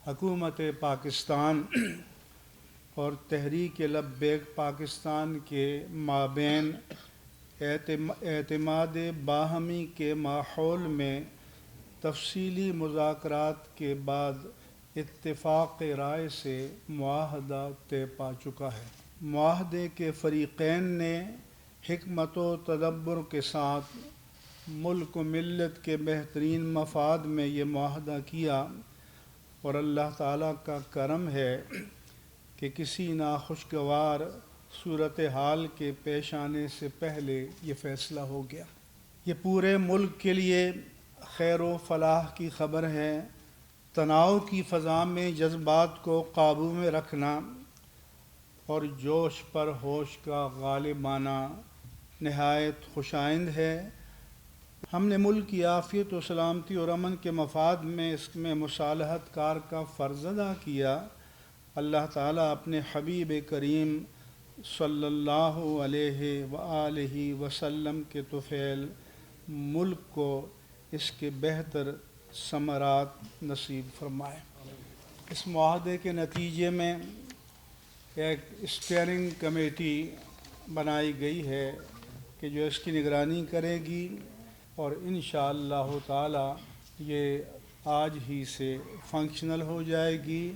حکومت پاکستان اور تحریک لبیک پاکستان کے مابین اعتماد باہمی کے ماحول میں تفصیلی مذاکرات کے بعد اتفاق رائے سے معاہدہ طے پا چکا ہے۔ معاہدے کے فریقین نے حکمت و تدبر کے ساتھ ملک و ملت کے بہترین مفاد میں یہ معاہدہ کیا، اور اللہ تعالیٰ کا کرم ہے کہ کسی ناخوشگوار صورتحال کے پیش آنے سے پہلے یہ فیصلہ ہو گیا۔ یہ پورے ملک کے لیے خیر و فلاح کی خبر ہے۔ تناؤ کی فضا میں جذبات کو قابو میں رکھنا اور جوش پر ہوش کا غالب آنا نہایت خوشائند ہے۔ ہم نے ملک کی عافیت و سلامتی اور امن کے مفاد میں اس میں مصالحت کار کا فرض ادا کیا۔ اللہ تعالیٰ اپنے حبیب کریم صلی اللہ علیہ وآلہ وسلم کے طفیل ملک کو اس کے بہتر ثمرات نصیب فرمائے۔ اس معاہدے کے نتیجے میں ایک اسٹیئرنگ کمیٹی بنائی گئی ہے کہ جو اس کی نگرانی کرے گی، اور انشاءاللہ تعالی یہ آج ہی سے فنکشنل ہو جائے گی۔